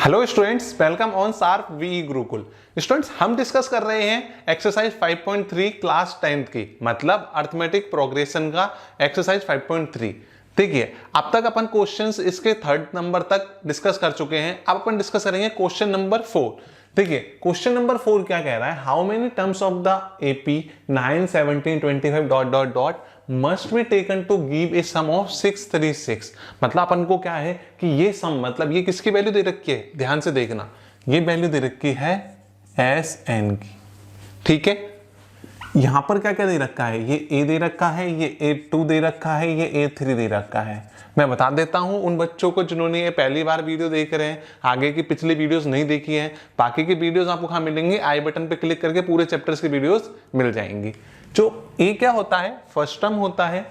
Hello students, welcome on sharp V Gurukul. Students, हम discuss कर रहे हैं एक्सरसाइज 5.3 क्लास 10th की, मतलब अर्थमेटिक प्रोग्रेशन का एक्सरसाइज 5.3। देखिए, अब तक अपन क्वेश्चंस इसके थर्ड नंबर तक डिस्कस कर चुके हैं। अब अपन डिस्कस करेंगे क्वेश्चन नंबर 4। देखिए, क्वेश्चन नंबर 4 क्या कह रहा है, how many terms of the AP 9, 17, 25 dot dot dot must be taken to give a sum of 636। मतलब अपन को क्या है कि ये सम, मतलब ये किसकी वैल्यू दे रखी है, ध्यान से देखना, ये वैल्यू दे रखी है एस एन की। ठीक है, यहां पर क्या क्या दे रखा है, ये ए दे रखा है, ये A2 दे रखा है, ये A3 दे रखा है। मैं बता देता हूं उन बच्चों को जिन्होंने ये पहली बार वीडियो देख रहे हैं, आगे की पिछली वीडियोस नहीं देखी है। बाकी की वीडियोस आपको कहां मिलेंगी, आई बटन पे क्लिक करके पूरे चैप्टर्स की वीडियोस मिल जाएंगी। जो ए क्या होता है, फर्स्ट टर्म होता है।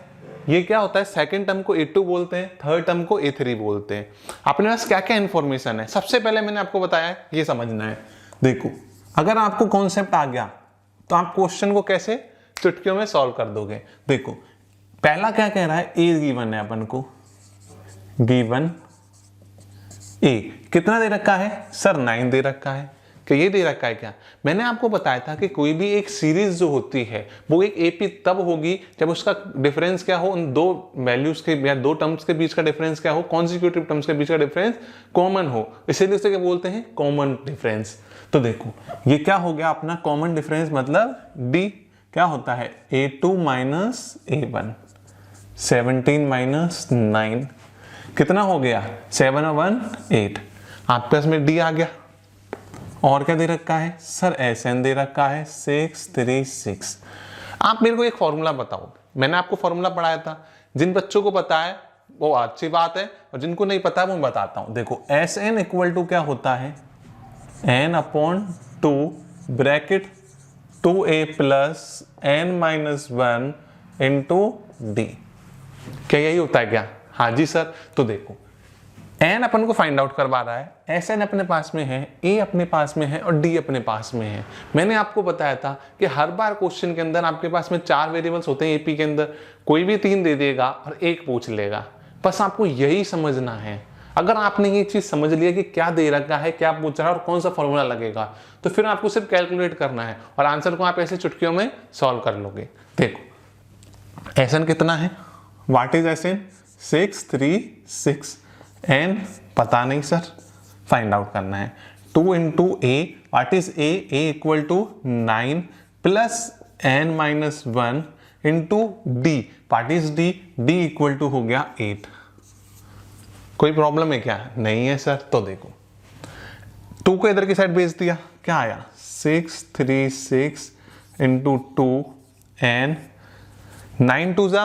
ये क्या होता है, सेकंड टर्म को A2 बोलते हैं, थर्ड टर्म को A3 बोलते हैं। अपने पास क्या क्या इंफॉर्मेशन है, सबसे पहले मैंने आपको बताया ये समझना है। देखो, अगर आपको कॉन्सेप्ट आ गया तो आप क्वेश्चन को कैसे चुटकियों में सॉल्व कर दोगे। देखो, पहला क्या कह रहा है, ए गिवन है अपन को, गिवन ए कितना दे रखा है सर, 9 दे रखा है। कि ये दे रखा है क्या, मैंने आपको बताया था कि कोई भी एक सीरीज जो होती है वो एक एपी तब होगी जब उसका डिफरेंस क्या हो, उन दो वैल्यूज के या दो टर्म्स के बीच का डिफरेंस क्या हो, कॉन्सिक्यूटिव टर्म्स के बीच का डिफरेंस कॉमन हो, इसीलिए उसे क्या बोलते हैं, कॉमन डिफरेंस। तो देखो, ये क्या हो गया अपना कॉमन डिफरेंस, मतलब डी क्या होता है, A2 माइनस A1, 17 माइनस 9 कितना हो गया, 7 और 1 8। आपके पास में डी आ गया। और क्या दे रखा है सर, SN दे रखा है 636। आप मेरे को एक फॉर्मूला बताओ, मैंने आपको फॉर्मूला पढ़ाया था, जिन बच्चों को पता है वो अच्छी बात है, और जिनको नहीं पता है वो बताता हूं। देखो, SN इक्वल टू क्या होता है, n/2 bracket 2a plus n-1 into D. क्या यही होता है क्या, हाँ जी सर। तो देखो, n अपन को फाइंड आउट करवा रहा है, SN अपने पास में है, A अपने पास में है और D अपने पास में है। मैंने आपको बताया था कि हर बार क्वेश्चन के अंदर आपके पास में 4 वेरिएबल्स होते हैं एपी के अंदर, कोई भी 3 दे देगा और एक पूछ लेगा। बस आपको यही समझना है। अगर आपने ये चीज समझ लिया कि क्या दे रखा है, क्या पूछ रहा है और कौन सा फॉर्मूला लगेगा, तो फिर आपको सिर्फ कैलकुलेट करना है और आंसर को आप ऐसे चुटकियों में सॉल्व कर लोगे। देखो, SN कितना है, व्हाट इज SN, 636। एन पता नहीं सर, फाइंड आउट करना है। 2 into A, what is A equal to 9 plus n-1 into D, what is D equal to हो गया 8। कोई प्रॉब्लम है क्या, नहीं है सर। तो देखो, 2 को इधर की साइड भेज दिया, क्या आया 636 इंटू 2 n, 9 2 जा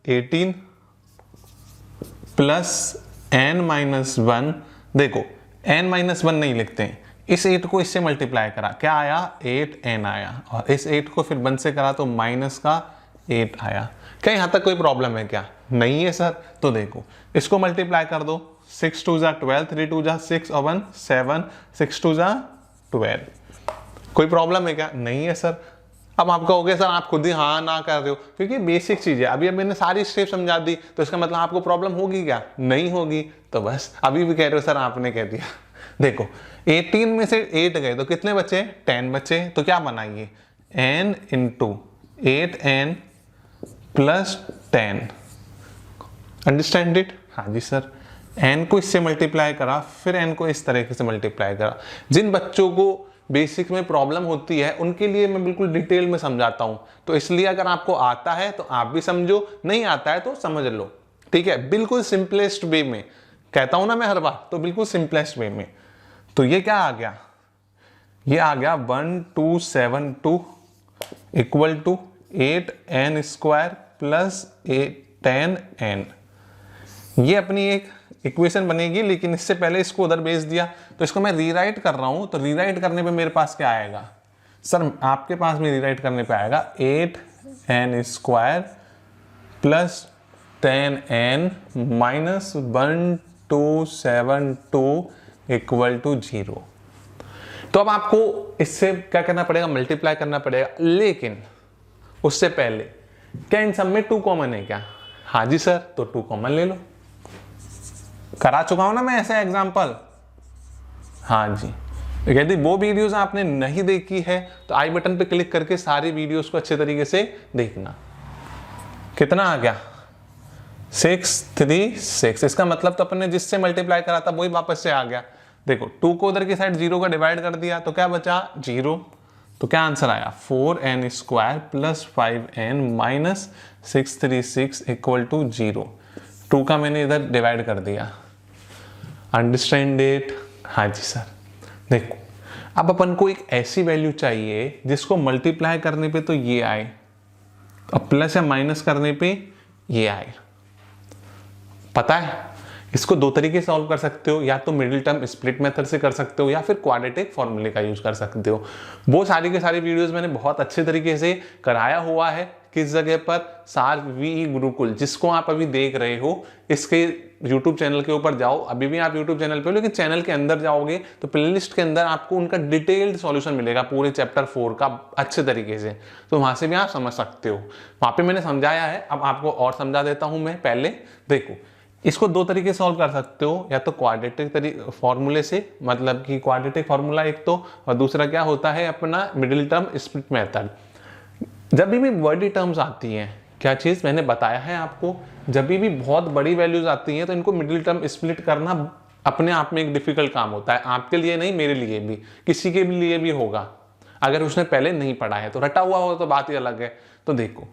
18 प्लस n-1। देखो, n-1 नहीं लिखते हैं, इस 8 को इससे मल्टीप्लाई करा, क्या आया 8n आया, और इस 8 को फिर 1 से करा तो माइनस का 8 आया। क्या यहां तक कोई प्रॉब्लम है क्या, नहीं है सर। तो देखो, इसको मल्टीप्लाई कर दो, 6 2 जा 12, 3 2 जा 6 और 1 7, 6 2 जा 12। कोई प्रॉब्लम है क्या, नहीं है सर। अब आप कहोगे सर आप खुद ही हाँ ना कर रहे हो, क्योंकि बेसिक चीज है। अभी अब मैंने सारी स्टेप समझा दी, तो इसका मतलब आपको प्रॉब्लम होगी क्या, नहीं होगी। तो बस अभी भी कह रहे हो सर आपने कह दिया। देखो, 18 में से 8 गए तो कितने बचे, 10 बचे। तो क्या बनाइए, n into 8n plus 10। Understand it, हाँ जी सर। n को इससे मल्टीप्लाई करा, फिर n को इस तरीके से मल्टीप्लाई करा। जिन बच्चों को बेसिक में प्रॉब्लम होती है उनके लिए मैं बिल्कुल डिटेल में समझाता हूं, तो इसलिए अगर आपको आता है तो आप भी समझो, नहीं आता है तो समझ लो। ठीक है, बिल्कुल सिंपलेस्ट वे में कहता हूं ना मैं हर बार, तो बिल्कुल सिंपलेस्ट वे में। तो ये क्या आ गया, ये आ गया 1272 equal to 8n square plus 10n। ये अपनी एक इक्वेशन बनेगी, लेकिन इससे पहले इसको उधर भेज दिया, तो इसको मैं रीराइट कर रहा हूं। तो रीराइट करने पे मेरे पास क्या आएगा सर, आपके पास में रीराइट करने पे आएगा 8n square plus 10n minus 1272 equal to 0। तो अब आपको इससे क्या करना पड़ेगा, मल्टीप्लाई करना पड़ेगा। लेकिन उससे पहले क्या इन सब में 2 कॉमन है क्या, हाँ जी सर। तो 2 कॉमन ले लो, करा चुका हूं ना मैं ऐसे एग्जाम्पल। हाँ जी, यदि वो वीडियोस आपने नहीं देखी है तो आई बटन पे क्लिक करके सारी वीडियोस को अच्छे तरीके से देखना। कितना आ गया 636, इसका मतलब तो अपन ने जिससे मल्टीप्लाई करा था वही वापस से आ गया। देखो 2 को उधर की साइड 0 का डिवाइड कर दिया तो क्या बचा 0, तो क्या आंसर आया 4n square plus 5n minus 636 equal to 0। 2 का मैंने इधर डिवाइड कर दिया, अंडरस्टैंड इट? हाँ जी सर। देखो अब अपन को एक ऐसी वैल्यू चाहिए जिसको मल्टीप्लाई करने पे तो ये आए और प्लस या माइनस करने पे ये आए। पता है इसको दो तरीके से सॉल्व कर सकते हो, या तो मिडिल टर्म स्प्लिट मेथड से कर सकते हो या फिर क्वाड्रेटिक फॉर्मूले का यूज कर सकते हो। वो सारी के सारी वीडियोस मैंने बहुत अच्छे तरीके से कराया हुआ है। किस जगह पर? सार वी गुरुकुल, जिसको आप अभी देख रहे हो, इसके यूट्यूब चैनल के ऊपर जाओ। अभी भी आप यूट्यूब चैनल पे हो, लेकिन चैनल के अंदर जाओगे तो प्लेलिस्ट के अंदर आपको उनका डिटेल्ड सॉल्यूशन मिलेगा पूरे चैप्टर 4 का अच्छे तरीके से, तो वहां से भी आप समझ सकते हो। वहां पे मैंने समझाया है, अब आपको और समझा देता हूं मैं। पहले देखो इसको दो तरीके से सॉल्व कर सकते हो, या तो क्वाड्रेटिक फॉर्मूले से, मतलब कि क्वाड्रेटिक फॉर्मूला एक तो, और दूसरा क्या होता है अपना मिडिल टर्म स्प्लिट मेथड। जब भी वर्डी टर्म्स आती हैं, क्या चीज़ मैंने बताया है आपको, जब भी बहुत बड़ी वैल्यूज आती हैं तो इनको मिडिल टर्म स्प्लिट करना अपने आप में एक डिफिकल्ट काम होता है। आपके लिए नहीं, मेरे लिए भी, किसी के लिए भी होगा अगर उसने पहले नहीं पढ़ा है। तो रटा हुआ हो तो बात ही अलग है। तो देखो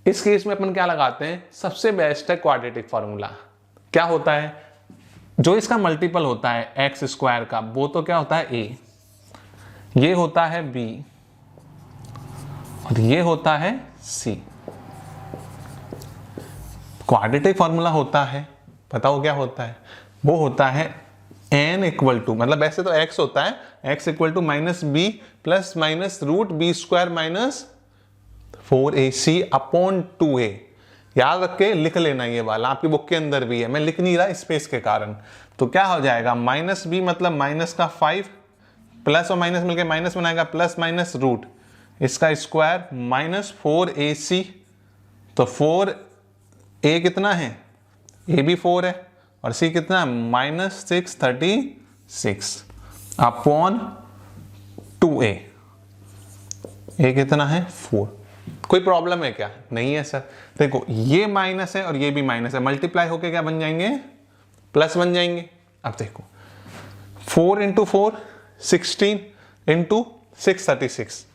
इस केस में अपन क्या लगाते हैं, सबसे बेस्ट है क्वाड्रेटिक फॉर्मूला। क्या होता है, जो इसका मल्टीपल होता है एक्स स्क्वायर का, वो तो क्या होता है ए, ये होता है बी और ये होता है सी। क्वाड्रेटिक फॉर्मूला होता है, पता हो क्या होता है, वो होता है n इक्वल टू, मतलब वैसे तो x होता है, x equal to minus B plus minus root B square minus 4ac upon 2a। याद रख के लिख लेना, ये वाला आपकी बुक के अंदर भी है, मैं लिख नहीं रहा स्पेस के कारण। तो क्या हो जाएगा माइनस बी मतलब माइनस का 5, प्लस और माइनस मिलकर माइनस बनाएगा, प्लस माइनस रूट इसका स्क्वायर माइनस 4ac। तो 4a कितना है, a भी 4 है और c कितना है माइनस 636 अपॉन 2a। a कितना है 4। कोई प्रॉब्लम है क्या? नहीं है सर। देखो ये माइनस है और ये भी माइनस है, मल्टीप्लाई होके क्या बन जाएंगे, प्लस बन जाएंगे। अब देखो 4 इंटू 4 16 इंटू 636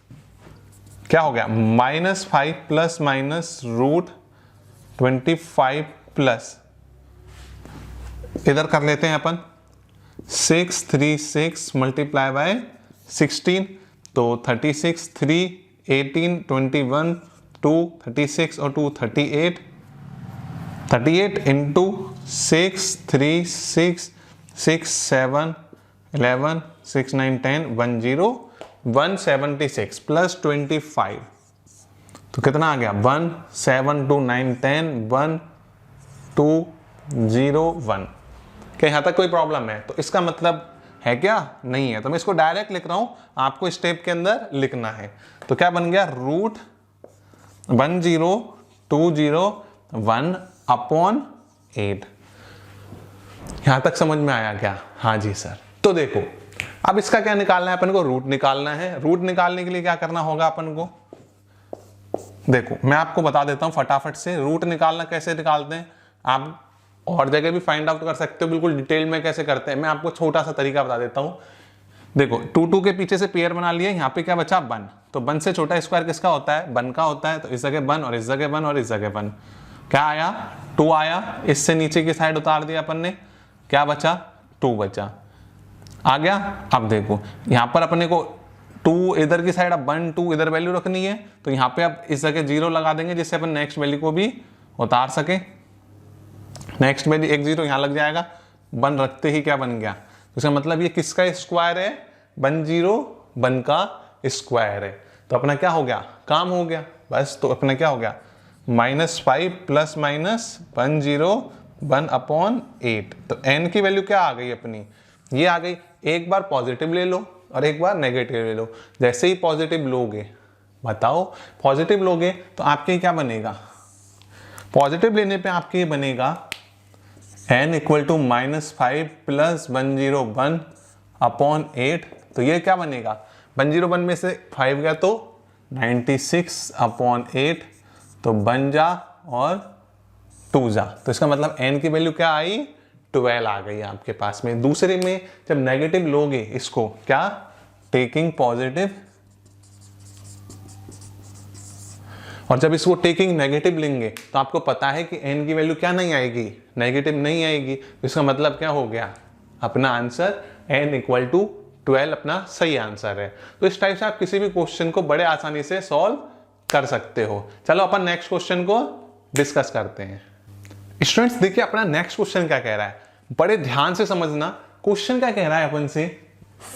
क्या हो गया minus 5 plus minus root 25 plus, इधर कर लेते हैं अपन 636 मल्टीप्लाई बाय 16, तो 36 3 18 21 2 36 और 2 38 38 इंटू 6 3 6 6 7 11 6 9 10 10 176 प्लस 25, तो कितना आ गया 1 7 2 9 10 1 2 0 1। क्या यहाँ तक कोई प्रॉब्लम है? तो इसका मतलब है क्या? नहीं है। तो मैं इसको डायरेक्ट लिख रहा हूं, आपको स्टेप के अंदर लिखना है। तो क्या बन गया रूट 10201 अपॉन 8। यहां तक समझ में आया क्या? हाँ जी सर। तो देखो अब इसका क्या निकालना है अपन को, रूट निकालना है। रूट निकालने के लिए क्या करना होगा अपन को, देखो मैं आपको बता देता हूं फटाफट से। रूट निकालना कैसे निकालते हैं, आप और जगह भी फाइंड आउट कर सकते हो, बिल्कुल डिटेल में कैसे करते हैं मैं आपको छोटा सा तरीका बता देता हूं। देखो 2 2 के पीछे से पेयर बना लिया, यहाँ पे क्या बचा 1, तो 1 से छोटा स्क्वायर किसका होता है, 1 का होता है। तो इस जगह 1 और इस जगह 1 और इस जगह 1, क्या आया 2 आया। इससे नीचे की साइड उतार दिया अपन ने, क्या बचा 2 बचा, आ गया। अब देखो यहाँ पर अपने को 2 इधर की साइड, अब 1 2 इधर वैल्यू रखनी है, तो यहाँ पे अब इस जगह 0 लगा देंगे जिससे अपन नेक्स्ट वैल्यू को भी उतार सके। नेक्स्ट वैल्यू 1 0 यहाँ लग जाएगा, 1 रखते ही क्या बन गया, तो इसका मतलब ये किसका स्क्वायर है, 1 0 1 का स्क्वायर है। तो अपना क्या हो गया, काम हो गया बस। तो अपना क्या हो गया -5 प्लस माइनस 1 0 1 अपॉन 8। तो n की वैल्यू क्या आ गई अपनी, ये आ गई। एक बार पॉजिटिव ले लो और एक बार नेगेटिव ले लो। जैसे ही पॉजिटिव लोगे, बताओ पॉजिटिव लोगे तो आपके क्या बनेगा, पॉजिटिव लेने पे आपके ये बनेगा n equal to -5 plus 1 0 1 upon 8, तो ये क्या बनेगा 101 में से 5 गया तो 96 अपॉन 8, तो बन जा और 2 जा, तो इसका मतलब n की वैल्यू क्या आई 12 आ गई आपके पास में। दूसरे में जब नेगेटिव लोगे इसको क्या टेकिंग पॉजिटिव, और जब इसको टेकिंग नेगेटिव लेंगे तो आपको पता है कि n की वैल्यू क्या नहीं आएगी नेगेटिव नहीं आएगी, तो इसका मतलब क्या हो गया अपना आंसर n इक्वल टू 12 अपना सही आंसर है। तो इस टाइप से आप किसी भी क्वेश्चन को बड़े आसानी से सॉल्व कर सकते हो। चलो अपन नेक्स्ट क्वेश्चन को डिस्कस करते हैं। स्टूडेंट्स देखिए अपना नेक्स्ट क्वेश्चन क्या कह रहा है, बड़े ध्यान से समझना। क्वेश्चन क्या कह रहा है अपन से,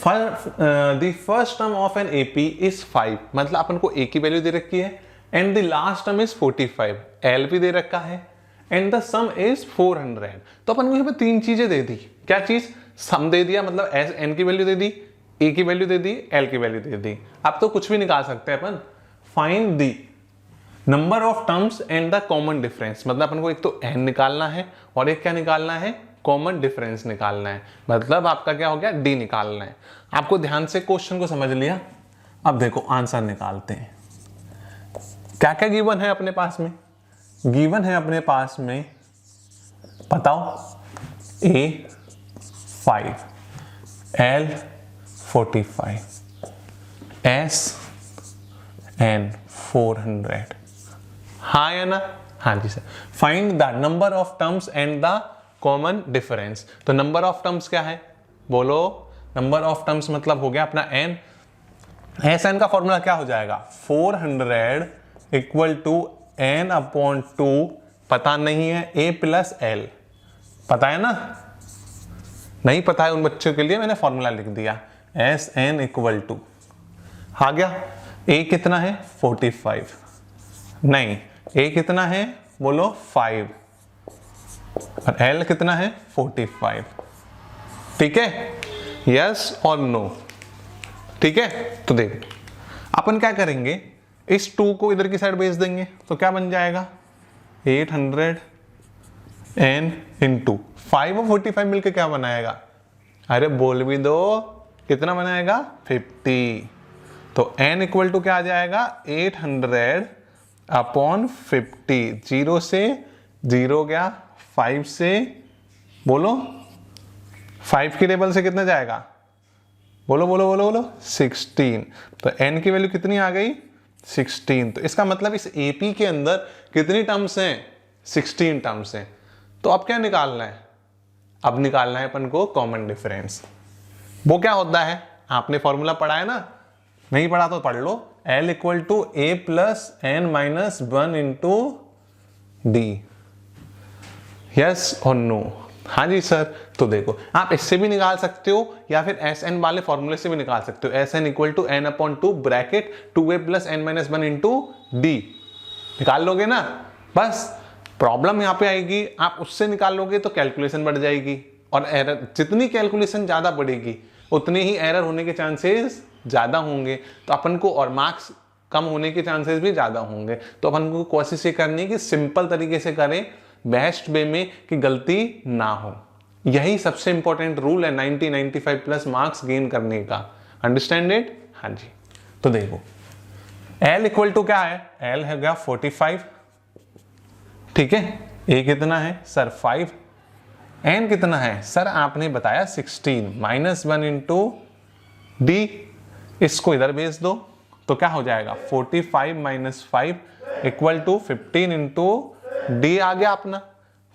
the first term of an AP is 5, मतलब अपन को ए की वैल्यू दे रखी है and the last term is 45, L भी दे रखा है एंड द सम इज 400। तो अपन को यहाँ पे 3 चीजें दे दी, क्या चीज सम दे दिया, मतलब एस एन की वैल्यू दे दी, ए की वैल्यू दे दी, एल की वैल्यू दे दी। अब तो कुछ भी निकाल सकते हैं अपन। Find the number of terms and the common difference, मतलब अपन को एक तो एन निकालना है और एक क्या निकालना है कॉमन डिफरेंस निकालना है, मतलब आपका क्या हो गया डी निकालना है। आपको ध्यान से क्वेश्चन को समझ लिया, अब देखो आंसर निकालते हैं। क्या क्या गिवन है अपने पास में, गिवन है अपने पास में बताओ ए 5, एल 45, एस एन 400, हाँ या ना, हाँ जी sir. Find the number of terms and the common difference, तो नंबर ऑफ टर्म्स क्या है बोलो, नंबर ऑफ टर्म्स मतलब हो गया अपना एन, एस एन का फॉर्मूला क्या हो जाएगा 400 इक्वल टू एन अपॉन 2, पता नहीं है ए प्लस एल, पता है ना, नहीं पता है उन बच्चों के लिए मैंने फॉर्मूला लिख दिया एस एन इक्वल टू, आ गया ए कितना है 45, नहीं ए कितना है बोलो 5 और एल कितना है 45, ठीक है, यस और नो, ठीक है। तो देख अपन क्या करेंगे, इस 2 को इधर की साइड भेज देंगे तो क्या बन जाएगा 800 n इंटू 5 और 45 मिलकर क्या बनाएगा, अरे बोल भी दो कितना बनाएगा 50, तो n इक्वल टू क्या आ जाएगा 800 अपॉन 50, 0 से 0 गया, 5 से बोलो 5 की टेबल से कितना जाएगा बोलो बोलो बोलो बोलो 16, तो n की वैल्यू कितनी आ गई 16, तो इसका मतलब इस AP के अंदर कितनी टर्म्स हैं 16 टर्म्स हैं। तो अब क्या निकालना है, अब निकालना है अपन को कॉमन डिफरेंस। वो क्या होता है आपने फॉर्मूला पढ़ा है ना, नहीं पढ़ा तो पढ़ लो, L equal to A plus N minus 1 into D, yes और नो, हाँ जी सर। तो देखो आप इससे भी निकाल सकते हो या फिर एस एन वाले फॉर्मूले से भी निकाल सकते हो, S N equal to N upon 2 bracket 2a plus N minus 1 into D, निकाल लोगे ना। बस प्रॉब्लम यहाँ पे आएगी, आप उससे निकाल लोगे तो कैलकुलेशन बढ़ जाएगी और एरर, जितनी कैलकुलेशन ज्यादा बढ़ेगी उतने ही एरर होने के चांसेस ज्यादा होंगे, तो अपन को और मार्क्स कम होने के चांसेस भी ज्यादा होंगे। तो अपन को कोशिश ये करनी है कि सिंपल तरीके से करें, बेस्ट वे में, कि गलती ना हो। यही सबसे इंपॉर्टेंट रूल है 90-95 प्लस मार्क्स गेन करने का, अंडरस्टैंड इट, हाँ जी। तो देखो L इक्वल टू क्या है, L है गया 45, ठीक है, A कितना है सर 5, N कितना है सर आपने बताया 16 माइनस 1 इंटू डी, इसको इधर भेज दो तो क्या हो जाएगा 45 minus 5 equal to 15 into D आ गया अपना,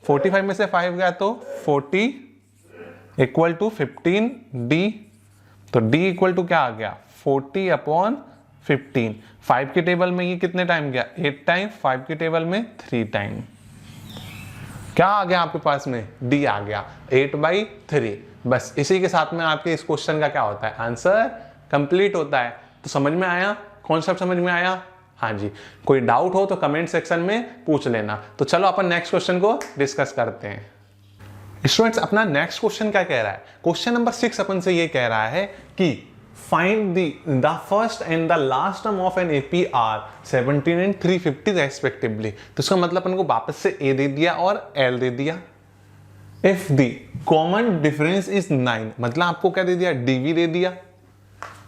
45 में से 5 गया तो 40 इक्वल टू 15 डी, तो डी इक्वल टू क्या आ गया 40 अपॉन 15, 5 की टेबल में ये कितने टाइम गया 8 टाइम, 5 की टेबल में 3 टाइम, क्या आ गया आपके पास में डी आ गया 8/3। बस इसी के साथ में आपके इस क्वेश्चन का क्या होता है आंसर कंप्लीट होता है। तो समझ में आया, कॉन्सेप्ट समझ में आया, हाँ जी। कोई डाउट हो तो कमेंट सेक्शन में पूछ लेना। तो चलो अपन नेक्स्ट क्वेश्चन को डिस्कस करते हैं। स्टूडेंट्स अपना नेक्स्ट क्वेश्चन क्या कह रहा है, क्वेश्चन नंबर 6 अपन से ये कह रहा है कि find the first and the last term of an AP are 17 and 350 respectively. तो इसका मतलब अपन को वापस से ए दे दिया और एल दे दिया, if the common difference is 9, मतलब आपको क्या दे दिया, डीवी दे दिया,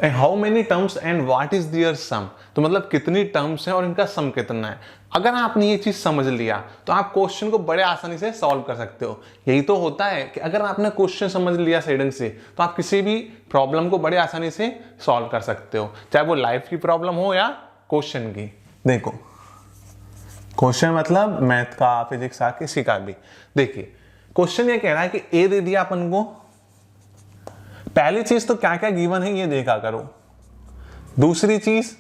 how many terms and what is their sum, तो मतलब कितनी टर्म्स हैं और इनका सम कितना है। अगर आपने ये चीज समझ लिया तो आप क्वेश्चन को बड़े आसानी से सॉल्व कर सकते हो। यही तो होता है कि अगर आपने क्वेश्चन समझ लिया सही ढंग से तो आप किसी भी प्रॉब्लम को बड़े आसानी से सॉल्व कर सकते हो, चाहे वो लाइफ की प्रॉब्लम हो या क्वेश्चन की। देखो क्वेश्चन मतलब मैथ का, फिजिक्स का, किसी का भी। देखिए क्वेश्चन ये कह रहा है कि ए दे दिया अपन को। पहली चीज तो क्या क्या गिवन है ये देखा करो। दूसरी चीज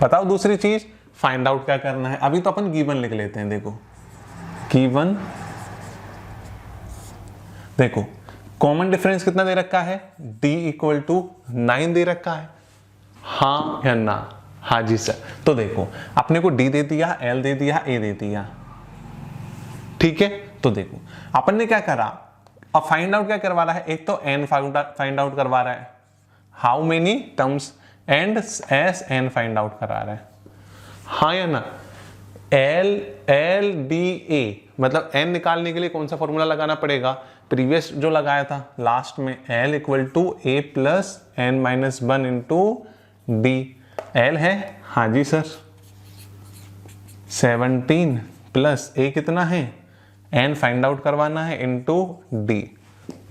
बताओ, दूसरी चीज फाइंड आउट क्या करना है। अभी तो अपन गिवन लिख लेते हैं। देखो गिवन, देखो कॉमन डिफरेंस कितना दे रखा है, d इक्वल टू 9 दे रखा है, हाँ या ना। हाँ जी सर। तो देखो अपने को d दे दिया, l दे दिया, a दे दिया, ठीक है। तो देखो अपन ने क्या करा, अब फाइंड आउट क्या करवा रहा है, एक तो n फाइंड आउट करवा रहा है, how many terms, and S n find out करा रहा है, हाँ या ना। एल डी ए मतलब एन निकालने के लिए कौन सा फॉर्मूला लगाना पड़ेगा, प्रीवियस जो लगाया था लास्ट में, l equal to A plus N minus 1 into d. L है, हाँ जी सर, 17 प्लस ए कितना है, एन फाइंड आउट करवाना है, इंटू डी।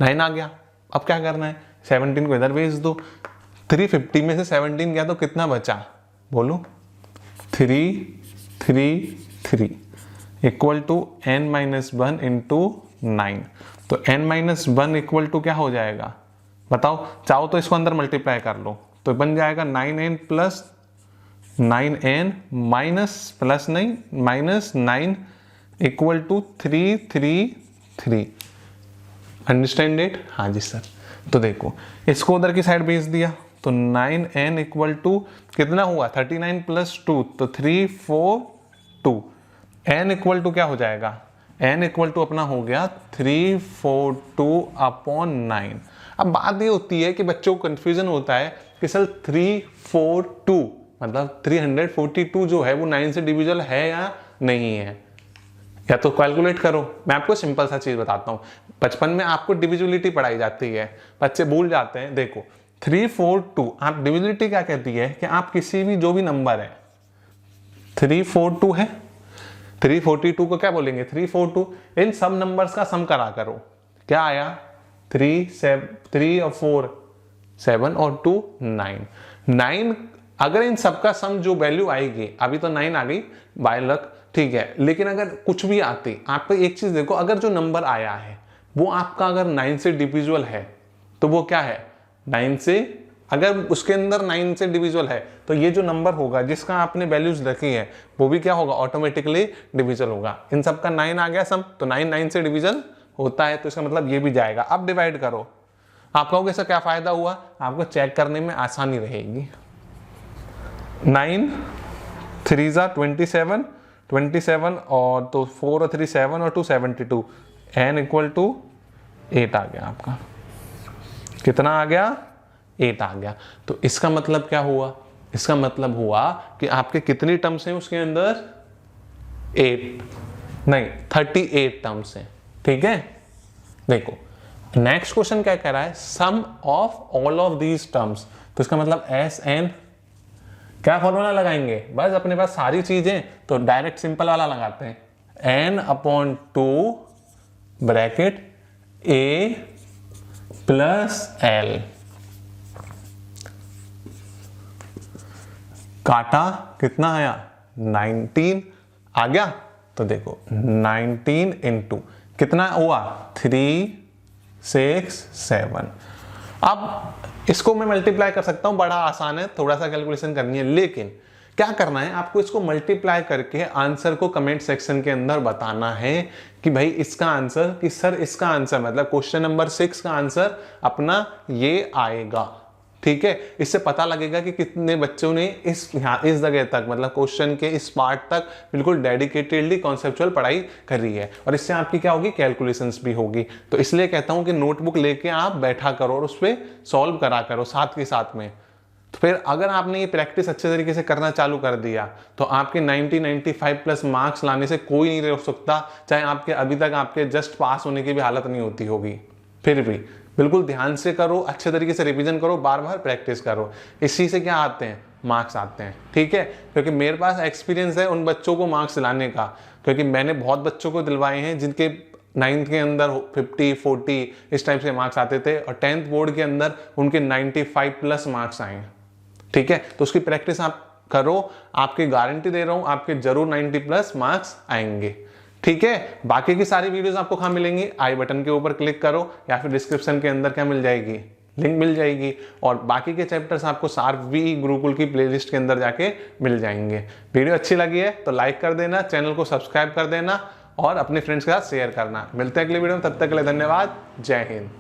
9 आ गया। अब क्या करना है, 17 को इधर भेज दो। 350 में से 17 गया तो कितना बचा, बोलो, 3 3 3 equal to n minus 1 into 9। तो n माइनस 1 इक्वल टू क्या हो जाएगा बताओ, चाहो तो इसको अंदर मल्टीप्लाई कर लो, तो बन जाएगा 9n plus 9n minus plus नहीं minus 9 equal to 3 3 3। Understand it, हाँ जी सर। तो देखो इसको उधर की साइड भेज दिया, तो 9n इक्वल टू कितना हुआ, 39 प्लस 2, तो 3 4 2। n इक्वल टू क्या हो जाएगा, n इक्वल टू अपना हो गया 342 अपॉन 9। अब बात ये होती है कि बच्चों को कंफ्यूजन होता है कि सर 342 मतलब 342 जो है वो 9 से डिविजिबल है या नहीं है, या तो कैलकुलेट करो। मैं आपको सिंपल सा चीज बताता हूँ, बचपन में आपको डिविजिबिलिटी पढ़ाई जाती है, बच्चे भूल जाते हैं। देखो 342 आप डिविजिबिलिटी क्या कहती है कि आप किसी भी जो भी नंबर है, 342 है, 342 को क्या बोलेंगे, 342 इन सब नंबर्स का सम करा करो। क्या आया, 3 और 4 7 और 2 9। अगर इन सबका सम जो वैल्यू आएगी, अभी तो 9 आ गई बाय लक, ठीक है, लेकिन अगर कुछ भी आती, आप एक चीज देखो, अगर जो नंबर आया है वो आपका अगर 9 से डिविजिबल है तो वो क्या है 9 से, अगर उसके अंदर 9 से डिविजिबल है तो ये जो नंबर होगा जिसका आपने वैल्यूज रखी है वो भी क्या होगा, ऑटोमेटिकली डिविजिबल होगा। इन सब का 9 आ गया सम, तो 9 से डिविजन होता है, तो इसका मतलब ये भी जाएगा। अब डिवाइड करो, आप कहोगे सर क्या फायदा हुआ, आपको चेक करने में आसानी रहेगी। 9 3 जा 27 और तो 4 और 3 7 और 2 72, n इक्वल टू 8 आ गया आपका। कितना आ गया, 8 आ गया। तो इसका मतलब क्या हुआ, इसका मतलब हुआ कि आपके कितनी टर्म्स हैं उसके अंदर, 38 टर्म्स हैं, ठीक है। देखो नेक्स्ट क्वेश्चन क्या कह रहा है, sum of all of these terms, तो इसका मतलब एस एन, क्या फॉर्मूला लगाएंगे, बस अपने पास सारी चीजें तो डायरेक्ट सिंपल वाला लगाते हैं, n upon 2 bracket a plus l, काटा कितना आया 19 आ गया। तो देखो 19 इंटू कितना हुआ 3 6 7। अब इसको मैं मल्टीप्लाई कर सकता हूं, बड़ा आसान है, थोड़ा सा कैलकुलेशन करनी है, लेकिन क्या करना है आपको, इसको मल्टीप्लाई करके आंसर को कमेंट सेक्शन के अंदर बताना है कि भाई इसका आंसर, कि सर इसका आंसर मतलब क्वेश्चन नंबर 6 का आंसर अपना ये आएगा, ठीक है। इससे पता लगेगा कि कितने बच्चों ने इस जगह तक मतलब क्वेश्चन के इस पार्ट तक बिल्कुल डेडिकेटेडली कॉन्सेप्चुअल पढ़ाई करी है, और इससे आपकी क्या होगी, कैलकुलेशंस भी होगी। तो इसलिए कहता हूं कि नोटबुक लेके आप बैठा करो और उस पर सॉल्व करा करो साथ के साथ में, तो फिर अगर आपने ये प्रैक्टिस अच्छे तरीके से करना चालू कर दिया तो आपके 95 प्लस मार्क्स लाने से कोई नहीं रोक सकता, चाहे आपके अभी तक आपके जस्ट पास होने की भी हालत नहीं होती होगी। फिर भी बिल्कुल ध्यान से करो, अच्छे तरीके से रिवीजन करो, बार बार प्रैक्टिस करो। इसी से क्या आते हैं, मार्क्स आते हैं। ठीक है, क्योंकि मेरे पास एक्सपीरियंस है उन बच्चों को मार्क्स दिलाने का, क्योंकि मैंने बहुत बच्चों को दिलवाए हैं जिनके 9th के अंदर 50, 40 इस टाइप से मार्क्स आते थे और 10th बोर्ड के अंदर उनके 95 प्लस मार्क्स आए। ठीक है, तो उसकी प्रैक्टिस आप करो, आपकी गारंटी दे रहा हूं आपके जरूर 90 प्लस मार्क्स आएंगे। ठीक है, बाकी की सारी वीडियोस आपको कहां मिलेंगी, आई बटन के ऊपर क्लिक करो या फिर डिस्क्रिप्शन के अंदर क्या मिल जाएगी, लिंक मिल जाएगी। और बाकी के चैप्टर्स आपको सार्प वी गुरुकुल की प्लेलिस्ट के अंदर जाके मिल जाएंगे। वीडियो अच्छी लगी है तो लाइक कर देना, चैनल को सब्सक्राइब कर देना और अपने फ्रेंड्स के साथ शेयर करना। मिलते हैं अगले वीडियो में, तब तक के लिए धन्यवाद। जय हिंद।